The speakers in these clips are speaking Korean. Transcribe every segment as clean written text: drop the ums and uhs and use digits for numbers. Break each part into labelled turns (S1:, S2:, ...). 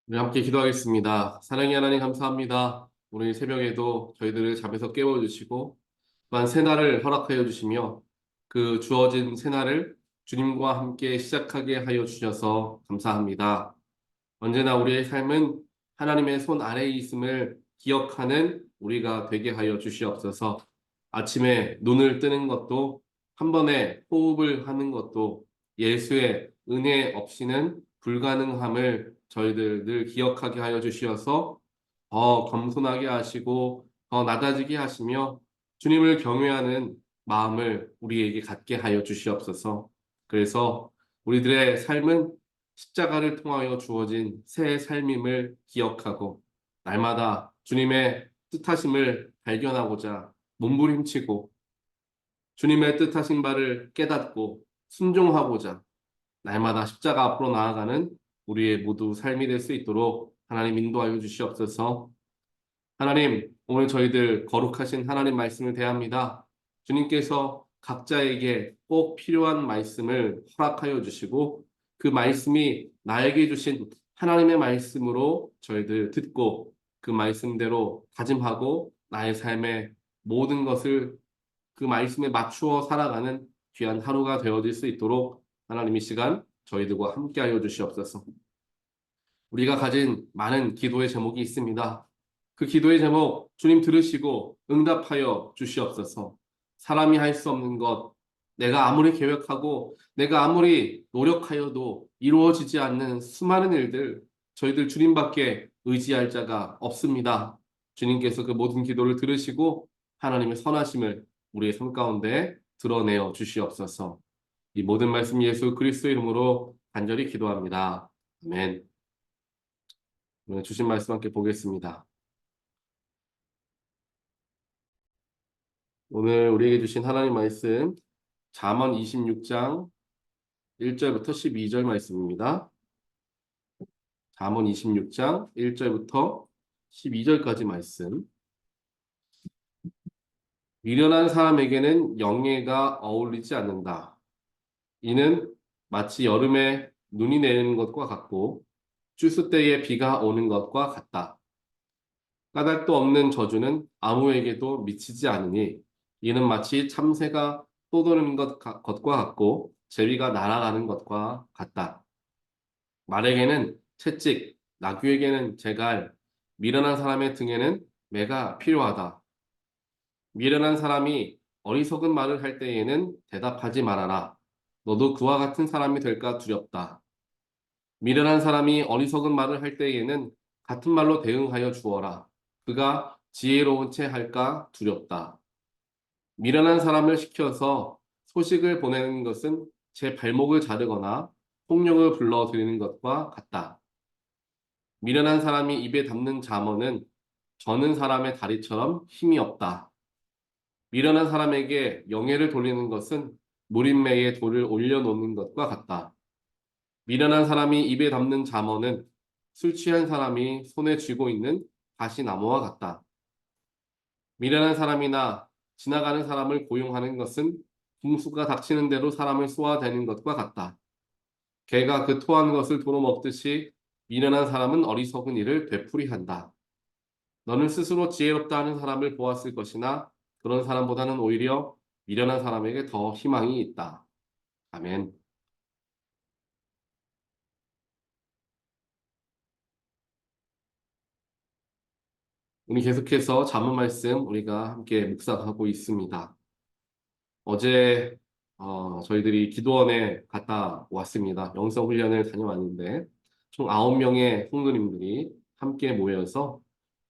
S1: 우리 함께 기도하겠습니다. 사랑의 하나님 감사합니다. 오늘 새벽에도 저희들을 잠에서 깨워주시고 또한 새날을 허락하여 주시며 그 주어진 새날을 주님과 함께 시작하게 하여 주셔서 감사합니다. 언제나 우리의 삶은 하나님의 손 아래에 있음을 기억하는 우리가 되게 하여 주시옵소서. 아침에 눈을 뜨는 것도 한 번에 호흡을 하는 것도 예수의 은혜 없이는 불가능함을 저희들 늘 기억하게 하여 주시어서 더 겸손하게 하시고 더 낮아지게 하시며 주님을 경외하는 마음을 우리에게 갖게 하여 주시옵소서. 그래서 우리들의 삶은 십자가를 통하여 주어진 새 삶임을 기억하고 날마다 주님의 뜻하심을 발견하고자 몸부림치고 주님의 뜻하신 바를 깨닫고 순종하고자 날마다 십자가 앞으로 나아가는 우리의 모두 삶이 될 수 있도록 하나님 인도하여 주시옵소서. 하나님, 오늘 저희들 거룩하신 하나님 말씀을 대합니다. 주님께서 각자에게 꼭 필요한 말씀을 허락하여 주시고 그 말씀이 나에게 주신 하나님의 말씀으로 저희들 듣고 그 말씀대로 다짐하고 나의 삶의 모든 것을 그 말씀에 맞추어 살아가는 귀한 하루가 되어질 수 있도록 하나님 이 시간 저희들과 함께하여 주시옵소서. 우리가 가진 많은 기도의 제목이 있습니다. 그 기도의 제목 주님 들으시고 응답하여 주시옵소서. 사람이 할 수 없는 것, 내가 아무리 계획하고 내가 아무리 노력하여도 이루어지지 않는 수많은 일들, 저희들 주님밖에 의지할 자가 없습니다. 주님께서 그 모든 기도를 들으시고 하나님의 선하심을 우리의 삶 가운데 드러내어 주시옵소서. 이 모든 말씀 예수 그리스도 이름으로 간절히 기도합니다. 아멘. 오늘 주신 말씀 함께 보겠습니다. 오늘 우리에게 주신 하나님 말씀 잠언 26장 1절부터 12절 말씀입니다. 잠언 26장 1절부터 12절까지 말씀. 미련한 사람에게는 영예가 어울리지 않는다. 이는 마치 여름에 눈이 내리는 것과 같고 추수 때에 비가 오는 것과 같다. 까닭도 없는 저주는 아무에게도 미치지 않으니 이는 마치 참새가 떠도는 것과 같고 제비가 날아가는 것과 같다. 말에게는 채찍, 나귀에게는 재갈, 미련한 사람의 등에는 매가 필요하다. 미련한 사람이 어리석은 말을 할 때에는 대답하지 말아라. 너도 그와 같은 사람이 될까 두렵다. 미련한 사람이 어리석은 말을 할 때에는 같은 말로 대응하여 주어라. 그가 지혜로운 채 할까 두렵다. 미련한 사람을 시켜서 소식을 보내는 것은 제 발목을 자르거나 폭력을 불러들이는 것과 같다. 미련한 사람이 입에 담는 잠언은 저는 사람의 다리처럼 힘이 없다. 미련한 사람에게 영예를 돌리는 것은 무림매에 돌을 올려놓는 것과 같다. 미련한 사람이 입에 담는 잠언은 술 취한 사람이 손에 쥐고 있는 가시나무와 같다. 미련한 사람이나 지나가는 사람을 고용하는 것은 궁수가 닥치는 대로 사람을 쏘아대는 것과 같다. 개가 그 토한 것을 도로 먹듯이 미련한 사람은 어리석은 일을 되풀이한다. 너는 스스로 지혜롭다 하는 사람을 보았을 것이나 그런 사람보다는 오히려 미련한 사람에게 더 희망이 있다. 아멘. 우리 계속해서 잠언 말씀 우리가 함께 묵상하고 있습니다. 어제 저희들이 기도원에 갔다 왔습니다. 영성 훈련을 다녀왔는데 총 9명의 성도님들이 함께 모여서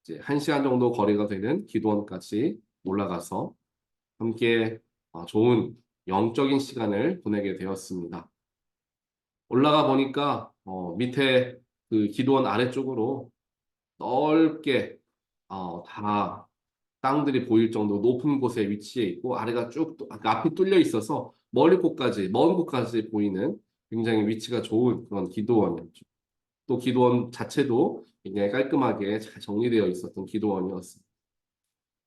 S1: 이제 1시간 정도 거리가 되는 기도원까지 올라가서 함께 좋은 영적인 시간을 보내게 되었습니다. 올라가 보니까 밑에 그 기도원 아래쪽으로 넓게 다 땅들이 보일 정도 높은 곳에 위치해 있고 아래가 쭉 앞이 뚫려 있어서 멀리 곳까지 먼 곳까지 보이는 굉장히 위치가 좋은 그런 기도원이었죠. 또 기도원 자체도 굉장히 깔끔하게 잘 정리되어 있었던 기도원이었습니다.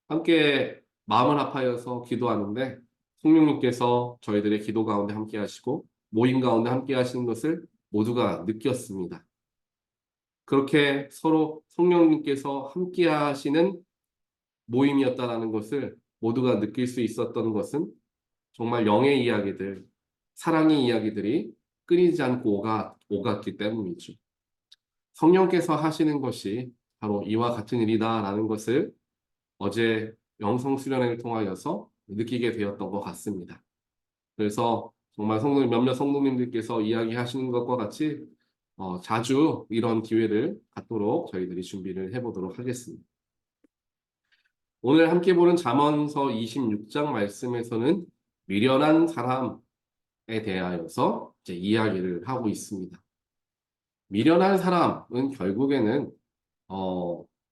S1: 함께 마음을 합하여서 기도하는데 성령님께서 저희들의 기도 가운데 함께 하시고 모임 가운데 함께 하시는 것을 모두가 느꼈습니다. 그렇게 서로 성령님께서 함께 하시는 모임이었다라는 것을 모두가 느낄 수 있었던 것은 정말 영의 이야기들, 사랑의 이야기들이 끊이지 않고 오갔기 때문이죠. 성령께서 하시는 것이 바로 이와 같은 일이다라는 것을 어제 영성 수련회를 통하여서 느끼게 되었던 것 같습니다. 그래서 정말 몇몇 성도님들께서 이야기하시는 것과 같이 자주 이런 기회를 갖도록 저희들이 준비를 해보도록 하겠습니다. 오늘 함께 보는 잠언서 26장 말씀에서는 미련한 사람에 대하여서 이제 이야기를 하고 있습니다. 미련한 사람은 결국에는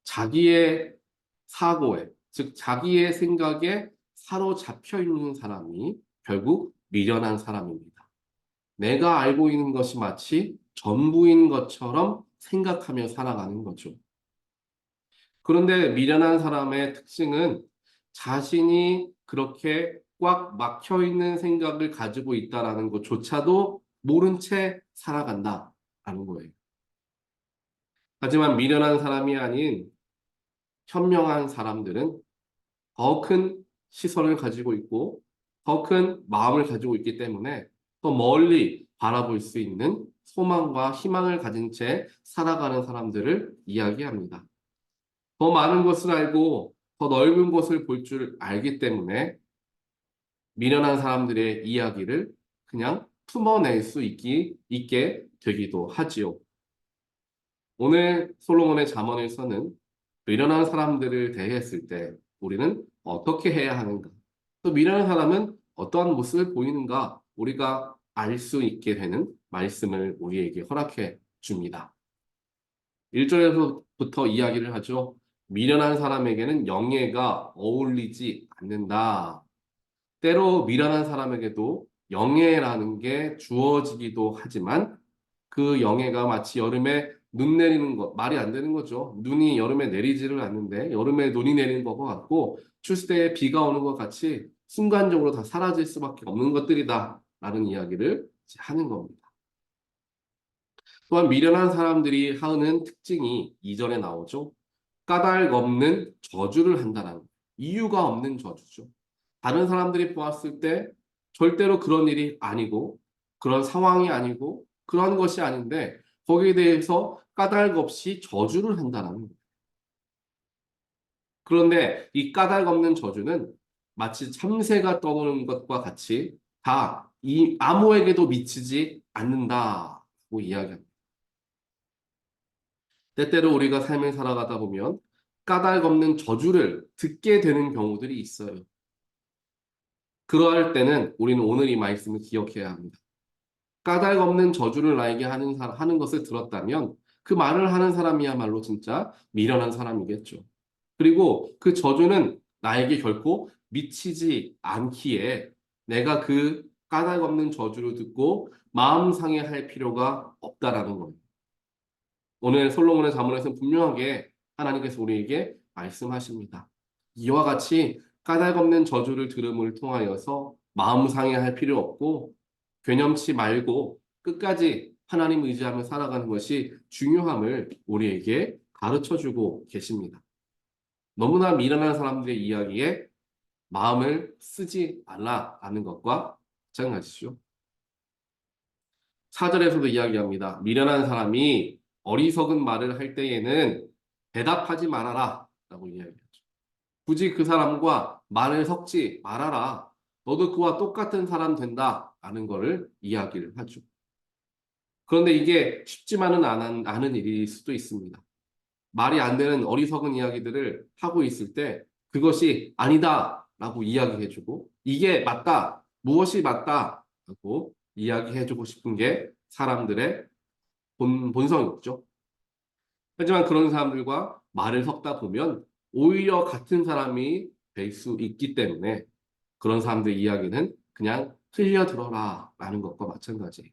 S1: 자기의 사고에, 즉 자기의 생각에 사로잡혀 있는 사람이 결국 미련한 사람입니다. 내가 알고 있는 것이 마치 전부인 것처럼 생각하며 살아가는 거죠. 그런데 미련한 사람의 특징은 자신이 그렇게 꽉 막혀 있는 생각을 가지고 있다라는 것조차도 모른 채 살아간다라는 거예요. 하지만 미련한 사람이 아닌 현명한 사람들은 더 큰 시선을 가지고 있고 더 큰 마음을 가지고 있기 때문에 더 멀리 바라볼 수 있는 소망과 희망을 가진 채 살아가는 사람들을 이야기합니다. 더 많은 것을 알고 더 넓은 것을 볼 줄 알기 때문에 미련한 사람들의 이야기를 그냥 품어낼 수 있게 되기도 하지요. 오늘 솔로몬의 잠언에서는 미련한 사람들을 대했을 때 우리는 어떻게 해야 하는가? 또 미련한 사람은 어떠한 모습을 보이는가? 우리가 알 수 있게 되는 말씀을 우리에게 허락해 줍니다. 1절에서부터 이야기를 하죠. 미련한 사람에게는 영예가 어울리지 않는다. 때로 미련한 사람에게도 영예라는 게 주어지기도 하지만 그 영예가 마치 여름에 눈 내리는 것, 말이 안 되는 거죠. 눈이 여름에 내리지를 않는데 여름에 눈이 내리는 것 같고 추수 때에 비가 오는 것 같이 순간적으로 다 사라질 수밖에 없는 것들이다 라는 이야기를 하는 겁니다. 또한 미련한 사람들이 하는 특징이 이전에 나오죠. 까닭 없는 저주를 한다는 이유가 없는 저주죠. 다른 사람들이 보았을 때 절대로 그런 일이 아니고 그런 상황이 아니고 그런 것이 아닌데 거기에 대해서 까닭 없이 저주를 한다는 거예요. 그런데 이 까닭 없는 저주는 마치 참새가 떠도는 것과 같이 다 이 아무에게도 미치지 않는다고 이야기합니다. 때때로 우리가 삶을 살아가다 보면 까닭 없는 저주를 듣게 되는 경우들이 있어요. 그러할 때는 우리는 오늘 이 말씀을 기억해야 합니다. 까닭 없는 저주를 나에게 하는 것을 들었다면 그 말을 하는 사람이야말로 진짜 미련한 사람이겠죠. 그리고 그 저주는 나에게 결코 미치지 않기에 내가 그 까닭 없는 저주를 듣고 마음 상해할 필요가 없다라는 겁니다. 오늘 솔로몬의 잠언에서는 분명하게 하나님께서 우리에게 말씀하십니다. 이와 같이 까닭 없는 저주를 들음을 통하여서 마음 상해할 필요 없고 괴념치 말고 끝까지 하나님 의지하며 살아가는 것이 중요함을 우리에게 가르쳐주고 계십니다. 너무나 미련한 사람들의 이야기에 마음을 쓰지 말라라는 것과 마찬가지죠. 4절에서도 이야기합니다. 미련한 사람이 어리석은 말을 할 때에는 대답하지 말아라 라고 이야기하죠. 굳이 그 사람과 말을 섞지 말아라. 너도 그와 똑같은 사람 된다 라는 것을 이야기를 하죠. 그런데 이게 쉽지만은 않은 일일 수도 있습니다. 말이 안 되는 어리석은 이야기들을 하고 있을 때 그것이 아니다 라고 이야기해주고 이게 맞다, 무엇이 맞다 라고 이야기해주고 싶은 게 사람들의 본성이죠. 하지만 그런 사람들과 말을 섞다 보면 오히려 같은 사람이 될 수 있기 때문에 그런 사람들의 이야기는 그냥 흘려 들어라 라는 것과 마찬가지예요.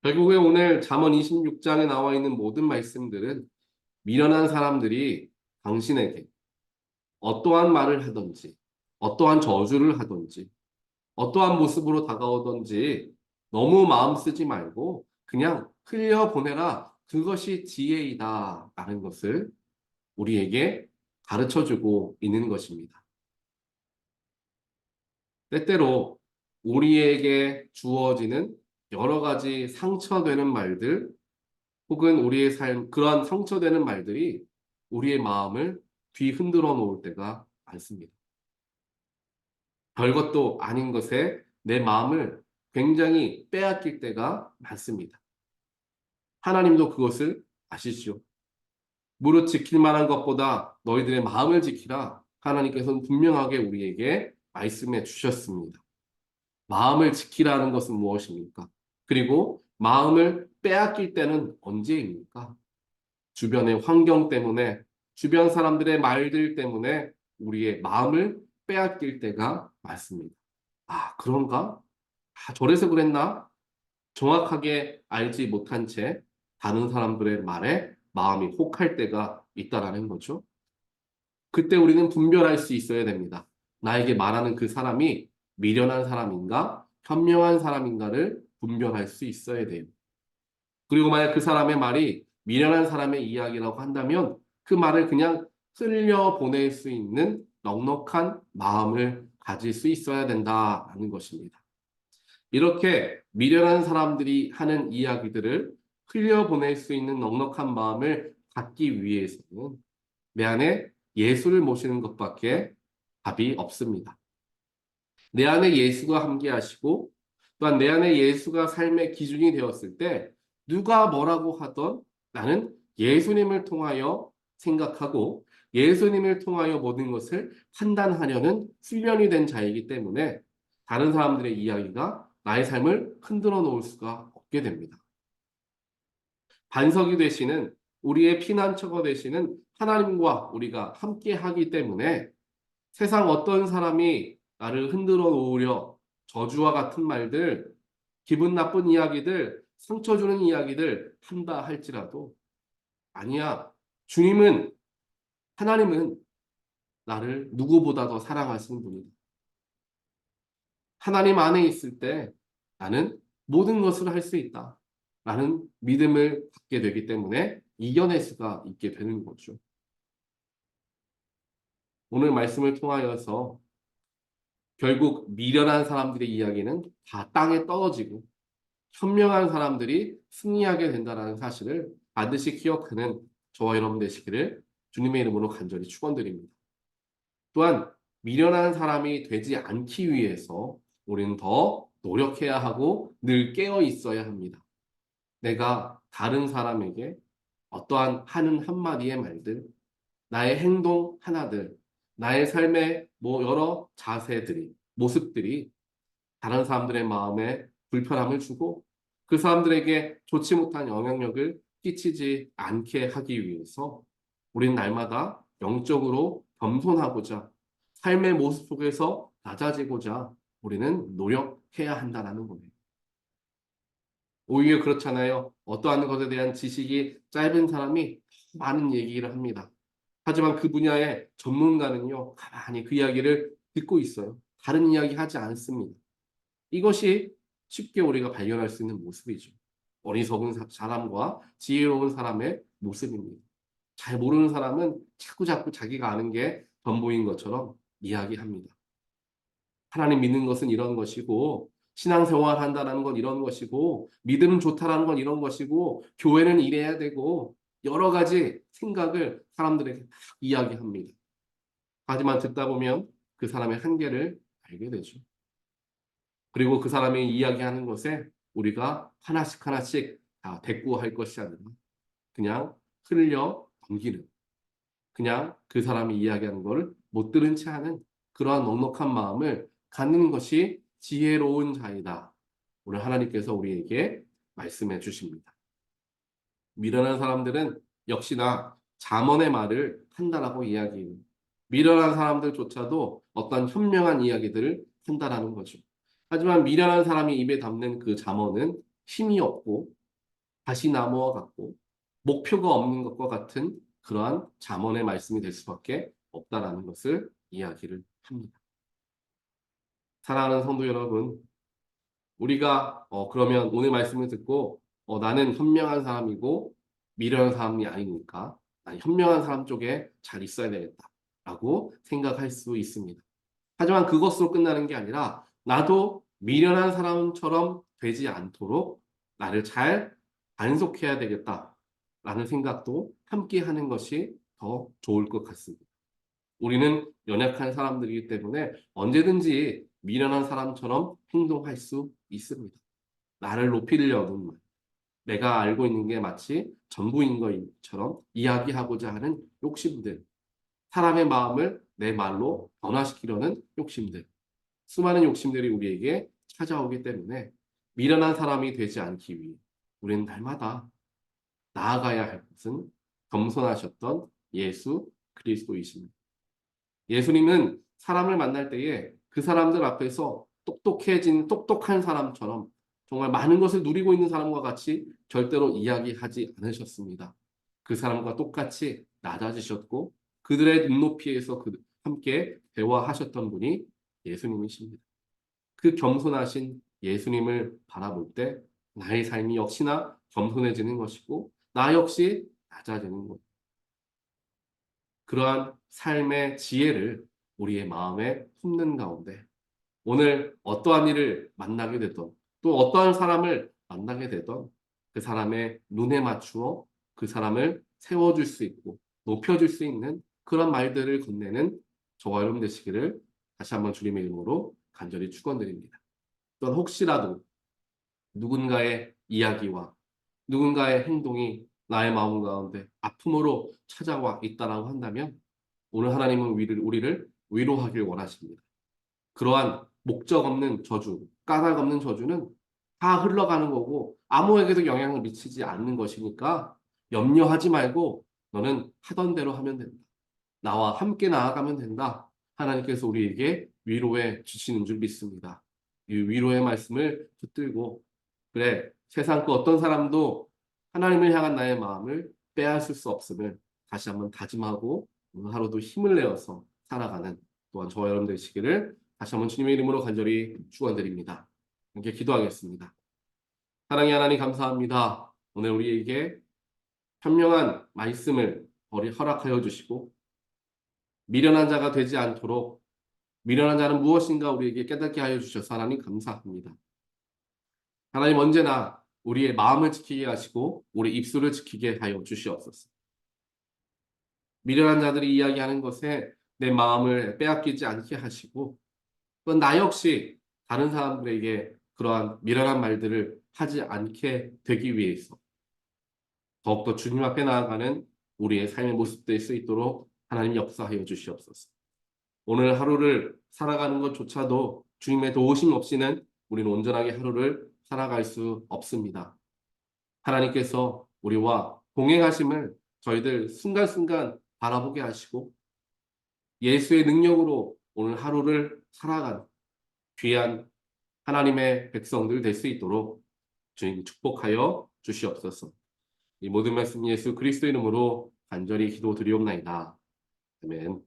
S1: 결국에 오늘 잠언 26장에 나와 있는 모든 말씀들은 미련한 사람들이 당신에게 어떠한 말을 하든지 어떠한 저주를 하든지 어떠한 모습으로 다가오든지 너무 마음 쓰지 말고 그냥 흘려보내라. 그것이 지혜이다라는 것을 우리에게 가르쳐주고 있는 것입니다. 때때로 우리에게 주어지는 여러 가지 상처되는 말들 혹은 우리의 삶, 그러한 상처되는 말들이 우리의 마음을 뒤흔들어 놓을 때가 많습니다. 별것도 아닌 것에 내 마음을 굉장히 빼앗길 때가 많습니다. 하나님도 그것을 아시지요. 무릇 지킬 만한 것보다 너희들의 마음을 지키라. 하나님께서는 분명하게 우리에게 말씀해 주셨습니다. 마음을 지키라는 것은 무엇입니까? 그리고 마음을 빼앗길 때는 언제입니까? 주변의 환경 때문에, 주변 사람들의 말들 때문에 우리의 마음을 빼앗길 때가 많습니다. 아, 그런가? 아, 저래서 그랬나? 정확하게 알지 못한 채 다른 사람들의 말에 마음이 혹할 때가 있다라는 거죠. 그때 우리는 분별할 수 있어야 됩니다. 나에게 말하는 그 사람이 미련한 사람인가, 현명한 사람인가를 분별할 수 있어야 돼요. 그리고 만약 그 사람의 말이 미련한 사람의 이야기라고 한다면 그 말을 그냥 흘려보낼 수 있는 넉넉한 마음을 가질 수 있어야 된다는 것입니다. 이렇게 미련한 사람들이 하는 이야기들을 흘려보낼 수 있는 넉넉한 마음을 갖기 위해서는 내 안에 예수를 모시는 것밖에 답이 없습니다. 내 안에 예수가 함께 하시고 또한 내 안에 예수가 삶의 기준이 되었을 때 누가 뭐라고 하던 나는 예수님을 통하여 생각하고 예수님을 통하여 모든 것을 판단하려는 훈련이 된 자이기 때문에 다른 사람들의 이야기가 나의 삶을 흔들어 놓을 수가 없게 됩니다. 반석이 되시는 우리의 피난처가 되시는 하나님과 우리가 함께 하기 때문에 세상 어떤 사람이 나를 흔들어 놓으려 저주와 같은 말들, 기분 나쁜 이야기들, 상처 주는 이야기들 한다 할지라도 아니야. 주님은 하나님은 나를 누구보다 더 사랑하시는 분이다. 하나님 안에 있을 때 나는 모든 것을 할 수 있다. 라는 믿음을 갖게 되기 때문에 이겨낼 수가 있게 되는 거죠. 오늘 말씀을 통하여서 결국 미련한 사람들의 이야기는 다 땅에 떨어지고 현명한 사람들이 승리하게 된다는 사실을 반드시 기억하는 저와 여러분 되시기를 주님의 이름으로 간절히 축원드립니다. 또한 미련한 사람이 되지 않기 위해서 우리는 더 노력해야 하고 늘 깨어 있어야 합니다. 내가 다른 사람에게 어떠한 하는 한마디의 말들, 나의 행동 하나들, 나의 삶의 여러 자세들이, 모습들이 다른 사람들의 마음에 불편함을 주고 그 사람들에게 좋지 못한 영향력을 끼치지 않게 하기 위해서 우리는 날마다 영적으로 겸손하고자 삶의 모습 속에서 낮아지고자 우리는 노력해야 한다는 거예요. 오히려 그렇잖아요. 어떠한 것에 대한 지식이 짧은 사람이 많은 얘기를 합니다. 하지만 그 분야의 전문가는요, 가만히 그 이야기를 듣고 있어요. 다른 이야기 하지 않습니다. 이것이 쉽게 우리가 발견할 수 있는 모습이죠. 어리석은 사람과 지혜로운 사람의 모습입니다. 잘 모르는 사람은 자꾸자꾸 자기가 아는 게 전부인 것처럼 이야기합니다. 하나님 믿는 것은 이런 것이고 신앙생활 한다는 건 이런 것이고 믿음은 좋다라는 건 이런 것이고 교회는 이래야 되고 여러 가지 생각을 사람들에게 막 이야기합니다. 하지만 듣다 보면 그 사람의 한계를 알게 되죠. 그리고 그 사람이 이야기하는 것에 우리가 하나씩 하나씩 다 대꾸할 것이 아니라 그냥 흘려 넘기는 그냥 그 사람이 이야기하는 것을 못 들은 채 하는 그러한 넉넉한 마음을 갖는 것이 지혜로운 자이다. 오늘 하나님께서 우리에게 말씀해 주십니다. 미련한 사람들은 역시나 잠언의 말을 한다라고 이야기해요. 미련한 사람들조차도 어떤 현명한 이야기들을 한다라는 거죠. 하지만 미련한 사람이 입에 담는 그 잠언은 힘이 없고 가시나무와 같고 목표가 없는 것과 같은 그러한 잠언의 말씀이 될 수밖에 없다라는 것을 이야기를 합니다. 사랑하는 성도 여러분, 우리가 그러면 오늘 말씀을 듣고 나는 현명한 사람이고 미련한 사람이 아니니까 난 현명한 사람 쪽에 잘 있어야 되겠다라고 생각할 수 있습니다. 하지만 그것으로 끝나는 게 아니라 나도 미련한 사람처럼 되지 않도록 나를 잘 단속해야 되겠다라는 생각도 함께 하는 것이 더 좋을 것 같습니다. 우리는 연약한 사람들이기 때문에 언제든지 미련한 사람처럼 행동할 수 있습니다. 나를 높이려는 말, 내가 알고 있는 게 마치 전부인 것처럼 이야기하고자 하는 욕심들, 사람의 마음을 내 말로 변화시키려는 욕심들, 수많은 욕심들이 우리에게 찾아오기 때문에 미련한 사람이 되지 않기 위해 우리는 날마다 나아가야 할 것은 겸손하셨던 예수 그리스도이십니다. 예수님은 사람을 만날 때에 그 사람들 앞에서 똑똑해진 똑똑한 사람처럼 정말 많은 것을 누리고 있는 사람과 같이 절대로 이야기하지 않으셨습니다. 그 사람과 똑같이 낮아지셨고 그들의 눈높이에서 함께 대화하셨던 분이 예수님이십니다. 그 겸손하신 예수님을 바라볼 때 나의 삶이 역시나 겸손해지는 것이고 나 역시 낮아지는 것. 그러한 삶의 지혜를 우리의 마음에 품는 가운데 오늘 어떠한 일을 만나게 되던 또 어떠한 사람을 만나게 되던 그 사람의 눈에 맞추어 그 사람을 세워줄 수 있고 높여줄 수 있는 그런 말들을 건네는 저와 여러분 되시기를 다시 한번 주님의 이름으로 간절히 축원드립니다. 또한 혹시라도 누군가의 이야기와 누군가의 행동이 나의 마음 가운데 아픔으로 찾아와 있다라고 한다면 오늘 하나님은 우리를 위로하길 원하십니다. 그러한 목적 없는 저주, 까닭 없는 저주는 다 흘러가는 거고 아무에게도 영향을 미치지 않는 것이니까 염려하지 말고 너는 하던 대로 하면 된다. 나와 함께 나아가면 된다. 하나님께서 우리에게 위로해 주시는 줄 믿습니다. 이 위로의 말씀을 붙들고 그래 세상 그 어떤 사람도 하나님을 향한 나의 마음을 빼앗을 수 없음을 다시 한번 다짐하고 오늘 하루도 힘을 내어서 살아가는 또한 저와 여러분 되시기를 다시 한번 주님의 이름으로 간절히 축원드립니다. 함께 기도하겠습니다. 사랑의 하나님 감사합니다. 오늘 우리에게 현명한 말씀을 허락하여 주시고 미련한 자가 되지 않도록 미련한 자는 무엇인가 우리에게 깨닫게 하여 주셔서 하나님 감사합니다. 하나님 언제나 우리의 마음을 지키게 하시고 우리 입술을 지키게 하여 주시옵소서. 미련한 자들이 이야기하는 것에 내 마음을 빼앗기지 않게 하시고 또 나 역시 다른 사람들에게 그러한 미련한 말들을 하지 않게 되기 위해서 더욱더 주님 앞에 나아가는 우리의 삶의 모습 될 수 있도록 하나님 역사하여 주시옵소서. 오늘 하루를 살아가는 것조차도 주님의 도우심 없이는 우리는 온전하게 하루를 살아갈 수 없습니다. 하나님께서 우리와 동행하심을 저희들 순간순간 바라보게 하시고 예수의 능력으로 오늘 하루를 살아가는 귀한 하나님의 백성들 될 수 있도록 주님 축복하여 주시옵소서. 이 모든 말씀 예수 그리스도 이름으로 간절히 기도드리옵나이다. 아멘.